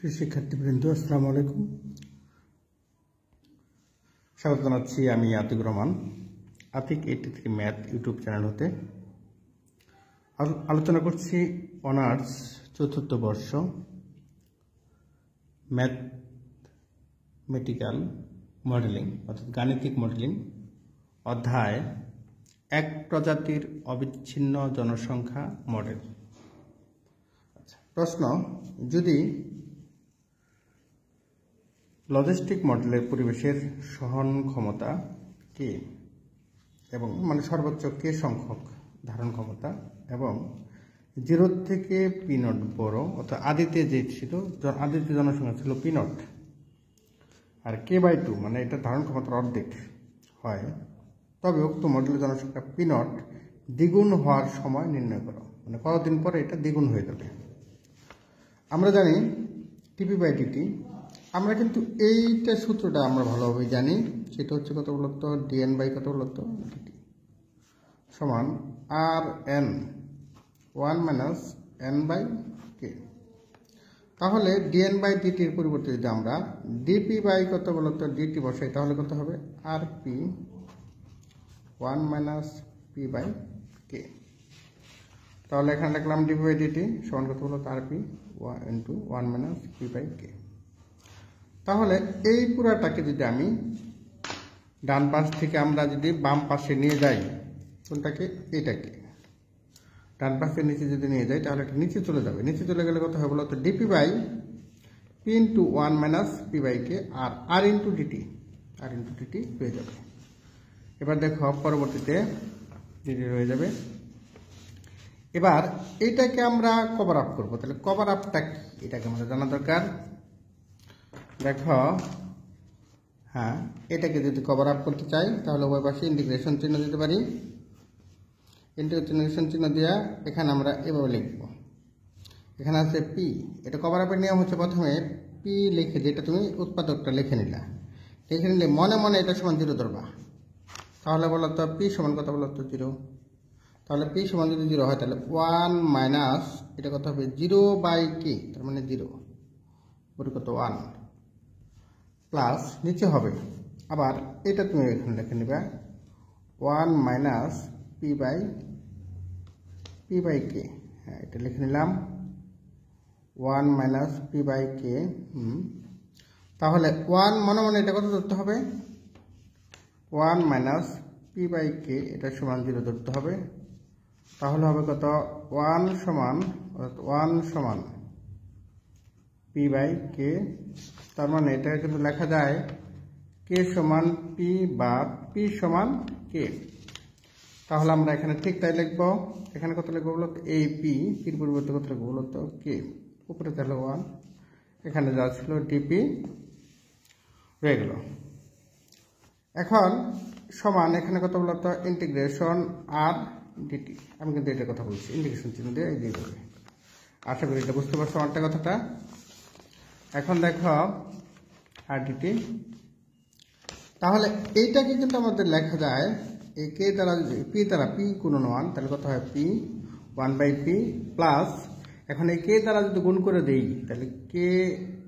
প্রিয় শিক্ষার্থীবৃন্দ, আসসালামু আলাইকুম। স্বাগত জানাচ্ছি আমি Atiqur Rahman, Atiq 83 math YouTube channel হতে। আলোচনা করছি অনার্স চতুর্থ বর্ষ ম্যাথমেটিক্যাল মডেলিং অর্থাৎ গাণিতিক মডেলিং অধ্যায় এক প্রজাতির অবিচ্ছিন্ন জনসংখ্যা মডেল। আচ্ছা, প্রশ্ন: যদি লজিস্টিক মডেলের পরিবেশের সহন ক্ষমতা কে এবং সর্বোচ্চ কে সংখ্যক ধারণ ক্ষমতা এবং 0 থেকে পি নট বড়, অর্থাৎ আদিতে যে ছিল, আদিতে জনসংখ্যা ছিল পি নট, আর কে বাই 2 এটা ধারণ ক্ষমতার অর্ধেক হয়, তবে উক্ত মডেলের জনসংখ্যা পি নট দ্বিগুণ হওয়ার সময় নির্ণয় করো। কতদিন পরে এটা দ্বিগুণ হয়ে যাবে। আমরা জানি টিপি বাই ডিটি। আমরা কিন্তু এইটা সূত্রটা আমরা ভালোভাবে জানি, সেটা হচ্ছে কত বলতো, ডিএন বাই কত বলতো ডিটি সমান আর N 1 minus N by k. তাহলে ডিএন বাই ডিটির পরিবর্তে যদি আমরা ডিপি বাই কত বলতো ডিটি বসাই, তাহলে কত হবে r p 1 minus P by k. তাহলে এখানে লিখলাম ডিপি বাই ডিটি সমান কত বলতো r p into 1 minus P by k. তাহলে এই পুরাটাকে যদি আমি ডান পাশ থেকে আমরা যদি বাম পাশে নিয়ে যাই, কোনটাকে, এটাকে ডান পাশে নিচে যদি নিয়ে যাই, তাহলে এটা নিচে চলে যাবে। নিচে চলে গেলে কত হবে বলতো dP by P into 1 minus P by K আর আর ইন্টু ডিটি হয়ে যাবে। এবার দেখো পরবর্তীতে ডিটি হয়ে যাবে। এবার এইটাকে আমরা কভার আপ করবো। তাহলে কভার আপটা কি, এটাকে আমাদের জানা দরকার। দেখো, হ্যাঁ, এটাকে যদি কভার আপ করতে চাই, তাহলে ওই পাশে ইন্টিগ্রেশন চিহ্ন দিতে পারি। ইন্টিগ্রেশন চিহ্ন দেওয়া এখানে আমরা এভাবে লিখব। এখানে আছে পি। এটা কভার আপের নিয়ম হচ্ছে প্রথমে পি লিখে, যেটা তুমি উৎপাদকটা লিখে নিলা, লিখে নিলে মনে মনে এটা সমান 0 ধরবা। তাহলে বলতো পি সমান কত বলতো 0। তাহলে পি সমান যদি 0 হয়, তাহলে 1 মাইনাস এটা কত হবে 0 বাই কে, তার 0 উপরে কত 1 প্লাস নিচে হবে। আবার এটা তুমি এখানে লিখে নিবা 1 মাইনাস পি বাই কে। হ্যাঁ, এটা লিখে নিলাম 1 মাইনাস পি বাই কে। তাহলে 1 মনে মনে এটা কত ধরতে হবে, 1 মাইনাস পি বাই কে, এটা সমান 0 ধরতে হবে। তাহলে হবে কত 1 সমান পি বাই কে। তার এটা কিন্তু লেখা যায় কে সমান পি বা পি সমান কে। তাহলে আমরা এখানে ঠিক তাই লিখবো। এখানে কত লিখবো বলতো, এই পির পরিবর্তে কত লিখবো বলতো কে, উপরে তাহলে 1, এখানে যা ছিল ডিপি হয়ে গেল। এখন সমান এখানে কত বলতো ইন্টিগ্রেশন আর ডিটি। আমি কিন্তু এটার কথা বলছি, ইন্টিগ্রেশন চিহ্ন দিয়ে এই দিয়ে দেবে। আশা করি এটা বুঝতে পারছো আমারটা কথাটা। এখন দেখো আর ডিটি। তাহলে এইটাকে কিন্তু আমাদের লেখা যায় এই কে দ্বারা, পি দ্বারা পি গুণন 1, তাহলে কত হয় পি 1 বাই পি প্লাস, এখন এই কে দ্বারা যদি গুণ করে দেই, তাহলে কে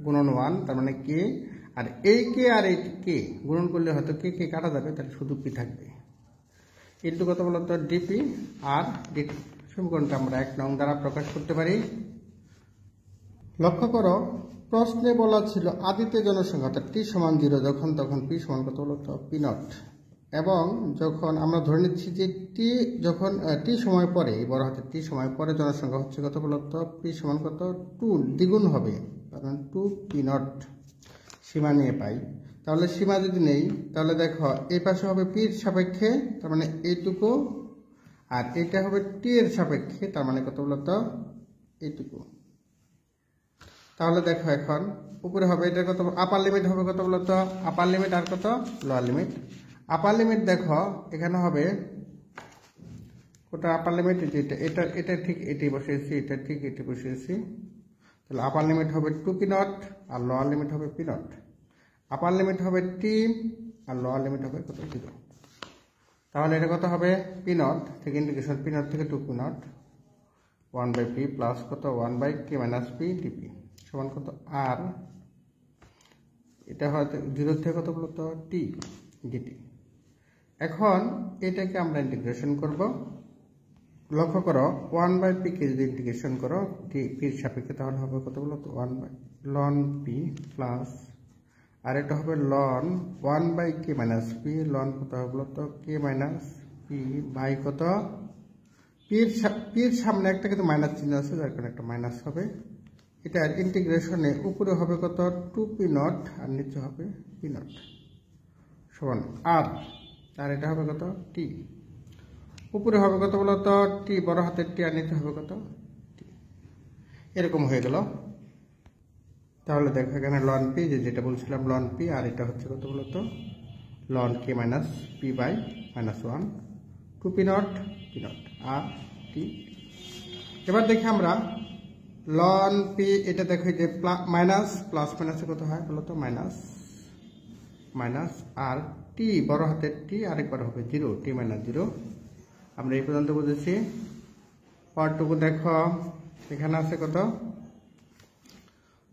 গুণন 1, তার কে, আর এই কে আর এই কে গুণন করলে হয়তো কে কাটা যাবে, তাহলে শুধু পি থাকবে। কিন্তু কত বলতো ডিপি আর ডিটি। সমীকরণটা আমরা 1 নং দ্বারা প্রকাশ করতে পারি। লক্ষ্য করো, প্রশ্নে বলা ছিল আদিতে জনসংখ্যা অর্থাৎ টি সমান 0 যখন, তখন পি সমান কত বলতো পি নট, এবং যখন আমরা ধরে নিচ্ছি যে টি যখন টি সময় পরে, বড় হাতে টি সময় পরে জনসংখ্যা হচ্ছে কত বলতো পি সমান কত 2 দ্বিগুণ হবে, কারণ 2 পি নট সীমা নিয়ে পাই। তাহলে সীমা যদি নেই, তাহলে দেখো এই পাশে হবে পির সাপেক্ষে, তার এইটুকু, আর এটা হবে টি এর সাপেক্ষে, তার কত বলতো এইটুকু। তাহলে দেখো এখন উপরে হবে এটা কত, আপার লিমিট হবে কত বলতো আপার লিমিট, আর কত লোয়ার লিমিট। আপার লিমিট দেখো এখানে হবে কোটা আপার লিমিট, এটা ঠিক এটি বসিয়েছি, এটা ঠিক এটি বসিয়েছি। তাহলে আপার লিমিট হবে 2 পি নট আর লোয়ার লিমিট হবে পি নট। আপার লিমিট হবে টি আর লোয়ার লিমিট হবে কত 0। তাহলে এটা কত হবে পি নট থেকে ইন্টিগ্রেশন পি নট থেকে 2 P naught 1 by P plus কত 1 by K minus P dP. সমান কত আর, এটা হয়তো 0 থেকে কত বলতো টি ডিটি। এখন এটাকে আমরা ইন্টিগ্রেশন করব। লক্ষ্য করো 1/p কে যদি ইন্টিগ্রেশন করো পির সাপেক্ষে তাহলে হবে কত বলতো 1/ln p প্লাস আর এটা হবে ln 1/k minus p, ln কত হবে বলতো k মাইনাস p বাই কত পির সামনে একটা কিন্তু মাইনাস চিহ্ন আছে, যার কারণে একটা মাইনাস হবে। এটার ইন্টিগ্রেশনে উপরে হবে কত 2p নট আর নিচে হবে p নট সমান আর, আর এটা হবে কত টি। উপরে হবে কত বলতো টি বড় হাতের টি আর নিচে হবে কত টি। এরকম হয়ে গেল। তাহলে দেখো এখানে ln p যেটা বলছিলাম ln p, আর এটা হচ্ছে কত বলতো ln k minus p by minus 1 2p naught p naught r t. এবার দেখি আমরা ln p, এটা দেখো যে মাইনাস প্লাস মাইনাসে কত হয় বলতো মাইনাস মাইনাস আর টি বড় হাতের টি আরেকবার হবে 0 টি মাইনাস 0। আমরা এই পর্যন্ত বুঝেছি। পরটুকু দেখো এখানে আছে কত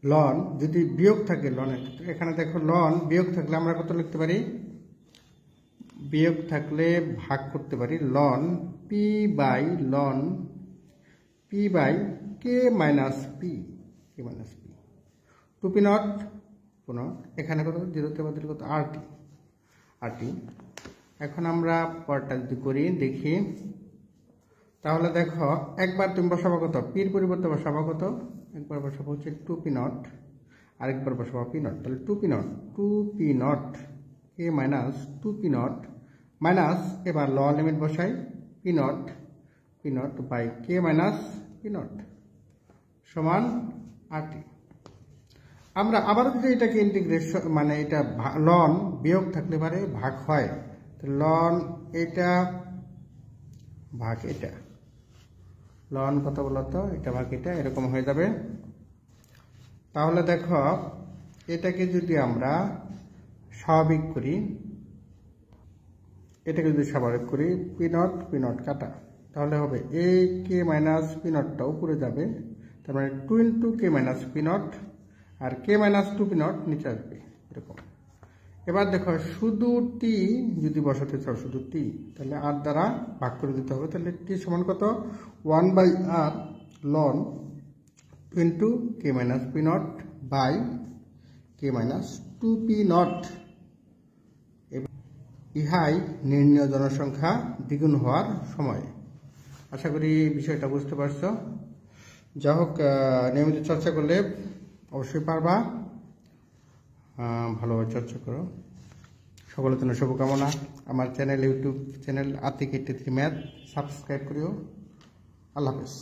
ln, যদি বিয়োগ থাকে ln এখানে দেখো ln বিয়োগ থাকলে আমরা কত লিখতে পারি, বিয়োগ থাকলে ভাগ করতে পারি ln p by ln p by k minus p, k minus p 2p naught পুনঃ এখানে কত 0 তে বদলে কত rt rt। এখন আমরা পরটা যদি করি দেখি, তাহলে দেখো একবার তুমি বসাবো কত পির পরিবর্তে বসাবো কত, একবার বসাবো হচ্ছে 2p নট আরেকবার বসাবো p নট, তাহলে 2p naught k minus 2p naught minus এবার লোয়ার লিমিট বসাই p naught by k minus p naught সমান rt। আমরা আবার যদি এটাকে ইন্টিগ্রেশন মানে এটা ln বিয়োগ থাকলে পারে ভাগ হয়, ln এটা ভাগ এটা, ln কত বলতো এটা ভাগ এটা, এরকম হয়ে যাবে। তাহলে দেখো এটাকে যদি আমরা স্বাভাবিক করি, এটাকে যদি স্বাভাবিক করি p নট কাটা, তাহলে হবে a k মাইনাস p নটটা উপরে যাবে, তার মানে 2 into k minus p naught আর k মাইনাস 2p নট নিচে আসবে এরকম। এবার দেখো শুধু টি যদি বসাতে চাও শুধু টি, তাহলে আর দ্বারা ভাগ করে দিতে হবে, তাহলে টি সমান কত 1/r ln into k minus p naught by k minus 2p naught. ইহাই নির্ণীয় জনসংখ্যা দ্বিগুণ হওয়ার সময়। আশা করি বিষয়টা বুঝতে পারছো। যা হোক নিয়মিত চর্চা করলে অবশ্যই পারবা, ভালোভাবে চর্চা করো। সকলের জন্য শুভকামনা। আমার channel YouTube channel Atiq 83 math subscribe করিও। আল্লাহ হাফেজ।